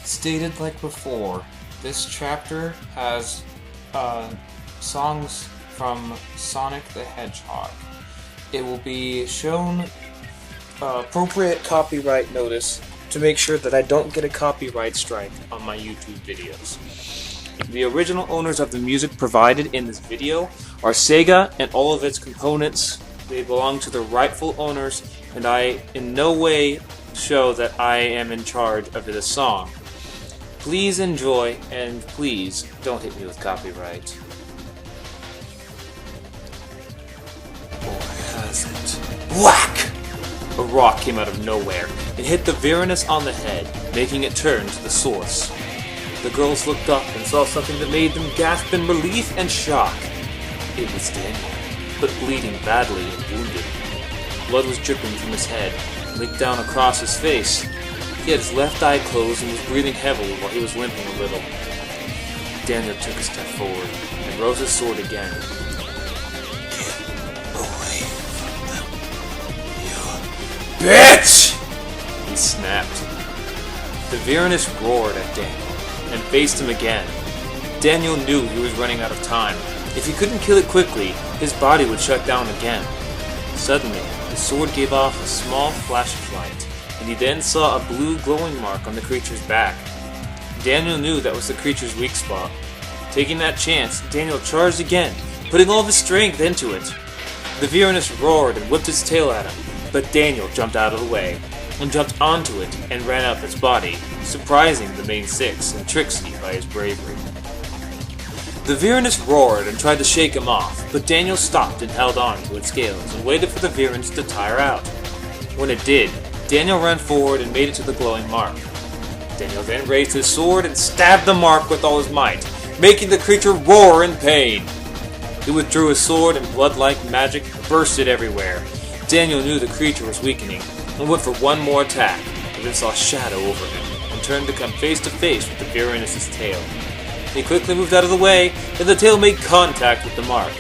Stated like before, this chapter has songs from Sonic the Hedgehog. It will be shown appropriate copyright notice to make sure that I don't get a copyright strike on my YouTube videos. The original owners of the music provided in this video are Sega and all of its components. They belong to the rightful owners, and I in no way show that I am in charge of this song. Please enjoy, and please don't hit me with copyright. Or has it? Whack! A rock came out of nowhere and hit the Viranus on the head, making it turn to the source. The girls looked up and saw something that made them gasp in relief and shock. It was Daniel, but bleeding badly and wounded. Blood was dripping from his head, leaked down across his face. He had his left eye closed and was breathing heavily while he was limping a little. Daniel took a step forward and rose his sword again. Get away from them, you bitch! He snapped. The Viranus roared at Daniel and faced him again. Daniel knew he was running out of time. If he couldn't kill it quickly, his body would shut down again. Suddenly, his sword gave off a small flash of light, and he then saw a blue glowing mark on the creature's back. Daniel knew that was the creature's weak spot. Taking that chance, Daniel charged again, putting all of his strength into it. The Viranus roared and whipped its tail at him, but Daniel jumped out of the way, and jumped onto it and ran up its body, surprising the main six and Trixie by his bravery. The Viranus roared and tried to shake him off, but Daniel stopped and held on to its scales and waited for the Viranus to tire out. When it did, Daniel ran forward and made it to the glowing mark. Daniel then raised his sword and stabbed the mark with all his might, making the creature roar in pain. He withdrew his sword and blood-like magic bursted everywhere. Daniel knew the creature was weakening and went for one more attack, but then saw a shadow over him and turned to come face to face with the Viranus' tail. He quickly moved out of the way, and the tail made contact with the mark,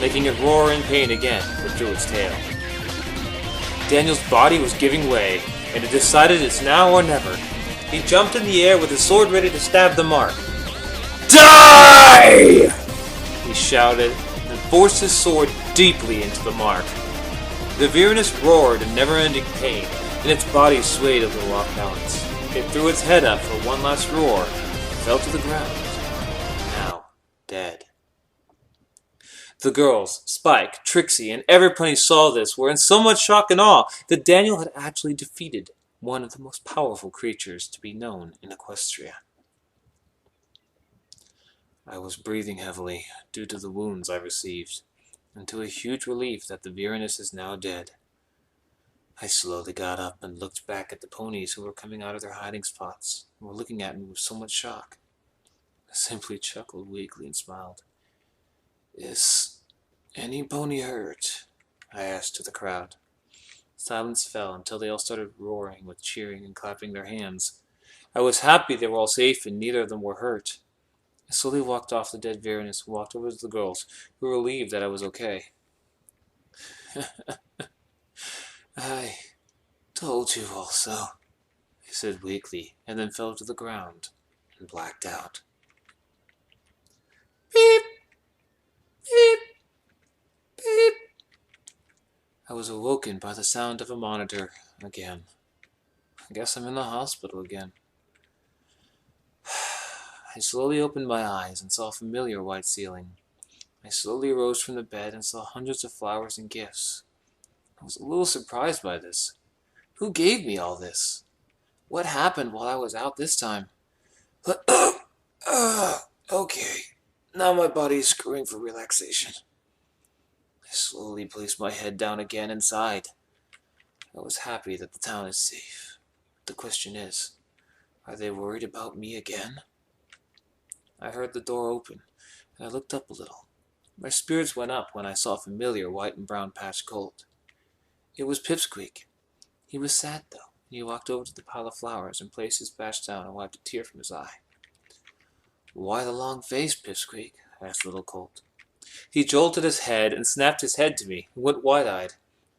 making it roar in pain again, withdrew its tail. Daniel's body was giving way, and it decided it's now or never. He jumped in the air with his sword ready to stab the mark. Die! He shouted, and forced his sword deeply into the mark. The Viranus roared in never-ending pain, and its body swayed a little off balance. It threw its head up for one last roar, and fell to the ground, now dead. The girls, Spike, Trixie, and everybody saw this were in so much shock and awe that Daniel had actually defeated one of the most powerful creatures to be known in Equestria. I was breathing heavily due to the wounds I received, and to a huge relief that the Viranus is now dead. I slowly got up and looked back at the ponies who were coming out of their hiding spots and were looking at me with so much shock. I simply chuckled weakly and smiled. Is any pony hurt? I asked to the crowd. Silence fell until they all started roaring with cheering and clapping their hands. I was happy they were all safe and neither of them were hurt. I slowly walked off the dead Viranus and walked over to the girls, who were relieved that I was okay. I told you all so, I said weakly, and then fell to the ground and blacked out. Beep! Beep! Beep! I was awoken by the sound of a monitor again. I guess I'm in the hospital again. I slowly opened my eyes and saw a familiar white ceiling. I slowly rose from the bed and saw hundreds of flowers and gifts. I was a little surprised by this. Who gave me all this? What happened while I was out this time? Okay, now my body is screaming for relaxation. I slowly placed my head down again and sighed. I was happy that the town is safe. The question is, are they worried about me again? I heard the door open, and I looked up a little. My spirits went up when I saw a familiar white and brown patched colt. It was Pipsqueak. He was sad, though, and he walked over to the pile of flowers and placed his patch down and wiped a tear from his eye. Why the long face, Pipsqueak? asked Little Colt. He jolted his head and snapped his head to me and went wide-eyed.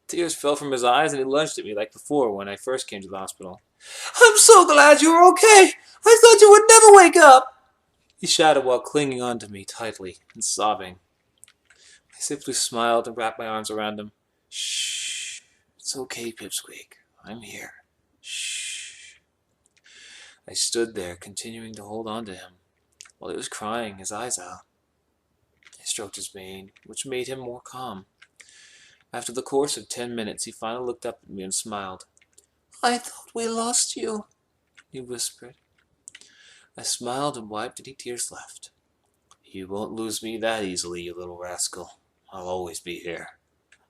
Tears fell from his eyes and he lunged at me like before when I first came to the hospital. I'm so glad you're okay! I thought you would never wake up! He shouted while clinging onto me tightly and sobbing. I simply smiled and wrapped my arms around him. Shh. It's okay, Pipsqueak. I'm here. Shh. I stood there, continuing to hold on to him, while he was crying his eyes out. I stroked his mane, which made him more calm. After the course of 10 minutes, he finally looked up at me and smiled. I thought we lost you, he whispered. I smiled and wiped any tears left. You won't lose me that easily, you little rascal. I'll always be here,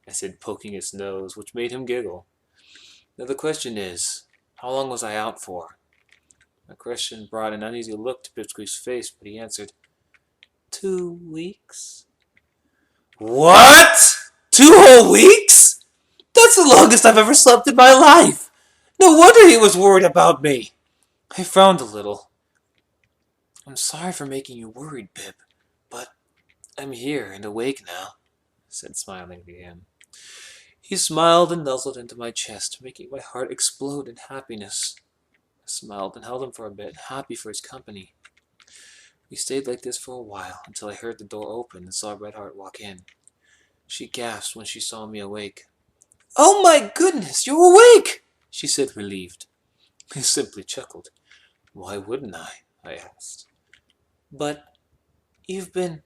I said, poking his nose, which made him giggle. Now the question is, how long was I out for? My question brought an uneasy look to Pipsqueak's face, but he answered, 2 weeks. What? 2 whole weeks? That's the longest I've ever slept in my life. No wonder he was worried about me. I frowned a little. I'm sorry for making you worried, Pip, but I'm here and awake now, I said, smiling at him. He smiled and nuzzled into my chest, making my heart explode in happiness. I smiled and held him for a bit, happy for his company. We stayed like this for a while, until I heard the door open and saw Redheart walk in. She gasped when she saw me awake. Oh my goodness, you're awake, she said, relieved. I simply chuckled. Why wouldn't I asked. But you've been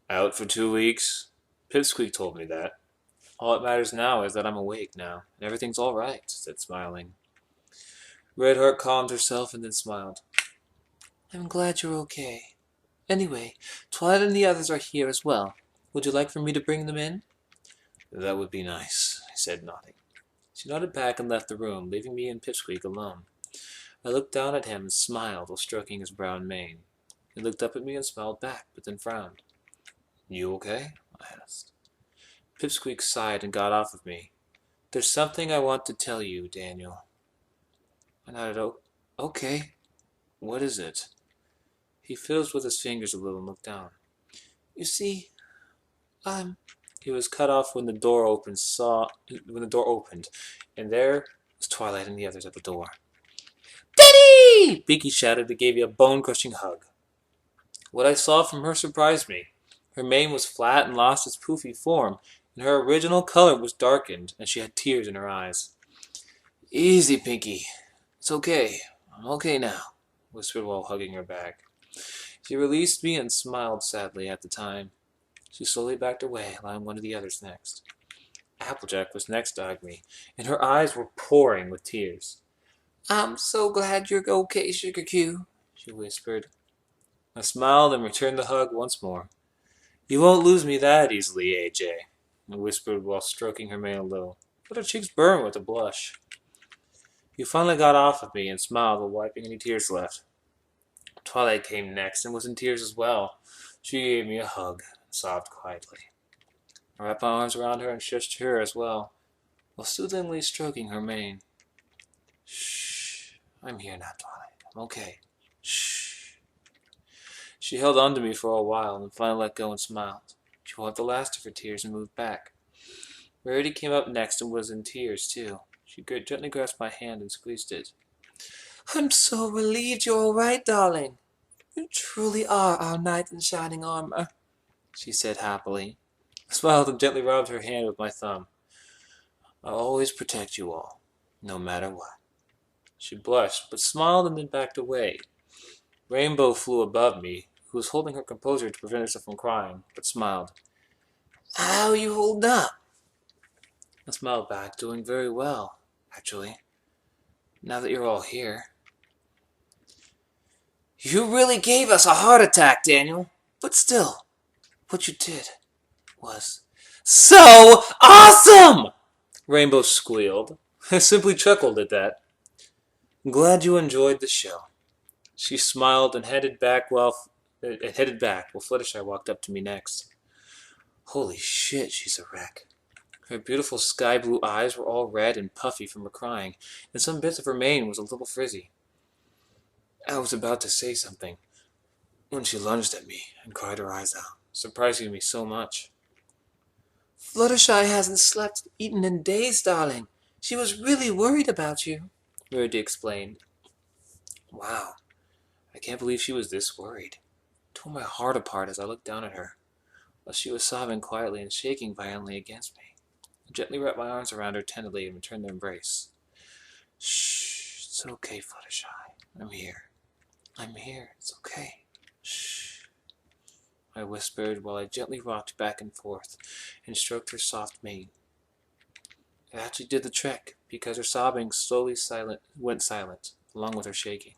out for 2 weeks. Pipsqueak told me that. All that matters now is that I'm awake now, and everything's all right, I said, smiling. Redheart calmed herself and then smiled. I'm glad you're okay. Anyway, Twilight and the others are here as well. Would you like for me to bring them in? That would be nice, I said, nodding. She nodded back and left the room, leaving me and Pipsqueak alone. I looked down at him and smiled while stroking his brown mane. He looked up at me and smiled back, but then frowned. You okay? I asked. Pipsqueak sighed and got off of me. There's something I want to tell you, Daniel. I nodded. Okay. What is it? He fiddled with his fingers a little and looked down. You see, He was cut off when the door opened, and there was Twilight and the others at the door. Daddy! Binky shouted and gave me a bone-crushing hug. What I saw from her surprised me. Her mane was flat and lost its poofy form, and her original color was darkened, and she had tears in her eyes. Easy, Pinky. It's okay. I'm okay now, whispered while hugging her back. She released me and smiled sadly at the time. She slowly backed away, allowing one of the others next. Applejack was next to hug me, and her eyes were pouring with tears. I'm so glad you're okay, Sugar Q, she whispered. I smiled and returned the hug once more. You won't lose me that easily, AJ, I whispered while stroking her mane a little, but her cheeks burned with a blush. You finally got off of me and smiled while wiping any tears left. Twilight came next and was in tears as well. She gave me a hug and sobbed quietly. I wrapped my arms around her and shushed her as well, while soothingly stroking her mane. Shh, I'm here now, Twilight. I'm okay. Shh. She held on to me for a while and finally let go and smiled. She wiped the last of her tears and moved back. Rarity came up next and was in tears too. She gently grasped my hand and squeezed it. I'm so relieved you're all right, darling. You truly are our knight in shining armor, she said happily. I smiled and gently rubbed her hand with my thumb. I'll always protect you all, no matter what. She blushed, but smiled and then backed away. Rainbow flew above me, who was holding her composure to prevent herself from crying, but smiled. How you hold up? I smiled back, doing very well, actually, now that you're all here. You really gave us a heart attack, Daniel, but still, what you did was so awesome! Rainbow squealed. I simply chuckled at that. I'm glad you enjoyed the show. She smiled and headed back while Fluttershy walked up to me next. Holy shit, she's a wreck. Her beautiful sky blue eyes were all red and puffy from her crying, and some bits of her mane was a little frizzy. I was about to say something when she lunged at me and cried her eyes out, surprising me so much. Fluttershy hasn't slept, eaten in days, darling. She was really worried about you, Rarity explained. Wow. can't believe she was this worried. It tore my heart apart as I looked down at her, while she was sobbing quietly and shaking violently against me. I gently wrapped my arms around her tenderly and returned the embrace. Shh, it's okay, Fluttershy. I'm here. I'm here. It's okay. Shh, I whispered while I gently rocked back and forth and stroked her soft mane. It actually did the trick, because her sobbing slowly went silent, along with her shaking.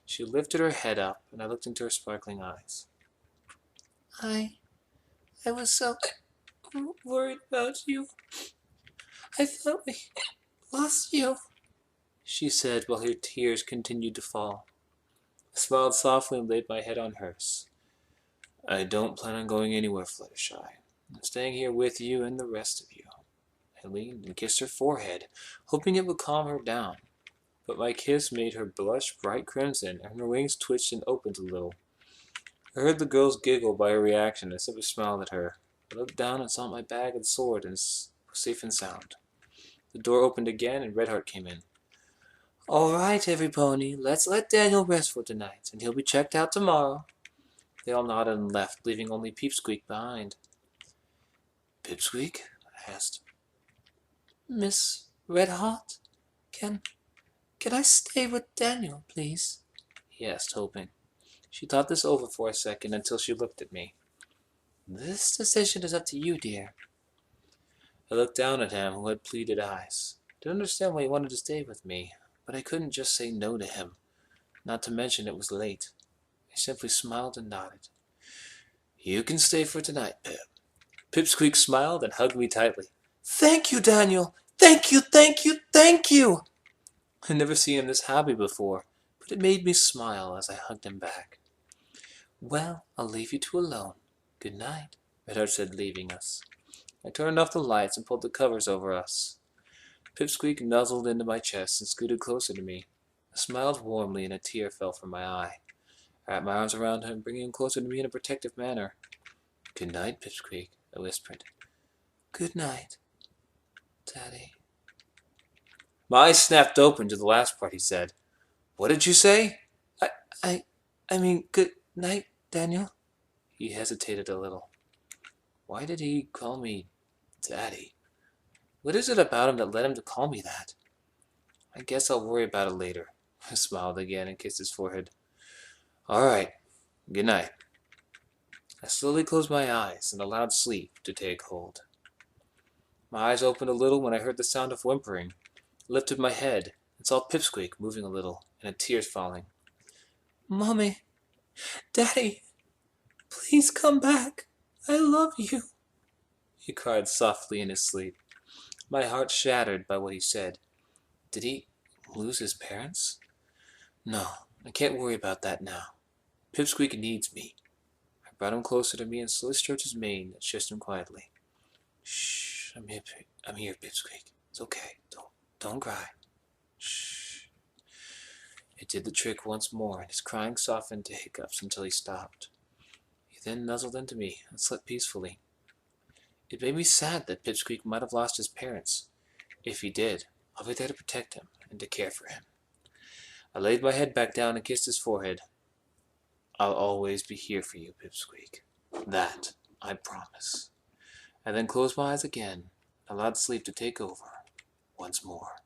She lifted her head up, and I looked into her sparkling eyes. I was so worried about you. I thought we lost you, she said while her tears continued to fall. I smiled softly and laid my head on hers. I don't plan on going anywhere, Fluttershy. I'm staying here with you and the rest of you. I leaned and kissed her forehead, hoping it would calm her down. But my kiss made her blush bright crimson, and her wings twitched and opened a little. I heard the girls giggle by her reaction and simply smiled at her. I looked down and saw my bag and sword and was safe and sound. The door opened again and Redheart came in. All right, every pony, let's let Daniel rest for tonight, and he'll be checked out tomorrow. They all nodded and left, leaving only Peepsqueak behind. Pipsqueak? I asked. Miss Redheart, can I stay with Daniel, please? He asked, hoping. She thought this over for a second until she looked at me. This decision is up to you, dear. I looked down at him, who had pleaded eyes. I didn't understand why he wanted to stay with me, but I couldn't just say no to him, not to mention it was late. I simply smiled and nodded. You can stay for tonight, Pip. Pipsqueak smiled and hugged me tightly. Thank you, Daniel! Thank you, thank you, thank you! I'd never seen him this happy before, but it made me smile as I hugged him back. Well, I'll leave you two alone. Good night, Redheart said, leaving us. I turned off the lights and pulled the covers over us. Pipsqueak nuzzled into my chest and scooted closer to me. I smiled warmly and a tear fell from my eye. I wrapped my arms around him, bringing him closer to me in a protective manner. Good night, Pipsqueak, I whispered. Good night, Daddy. My eyes snapped open to the last part he said. What did you say? I mean, good night, Daniel. He hesitated a little. Why did he call me Daddy? What is it about him that led him to call me that? I guess I'll worry about it later. I smiled again and kissed his forehead. All right. Good night. I slowly closed my eyes and allowed sleep to take hold. My eyes opened a little when I heard the sound of whimpering. I lifted my head and saw Pipsqueak moving a little and tears falling. Mommy, Daddy, please come back. I love you, he cried softly in his sleep. My heart shattered by what he said. Did he lose his parents? No, I can't worry about that now. Pipsqueak needs me. I brought him closer to me and slowly stroked his mane and kissed him quietly. Shh, I'm here, Pipsqueak. It's okay. Don't cry. Shh. It did the trick once more, and his crying softened to hiccups until he stopped. He then nuzzled into me and slept peacefully. It made me sad that Pipsqueak might have lost his parents. If he did, I'll be there to protect him and to care for him. I laid my head back down and kissed his forehead. I'll always be here for you, Pipsqueak. That I promise. I then closed my eyes again and allowed sleep to take over once more.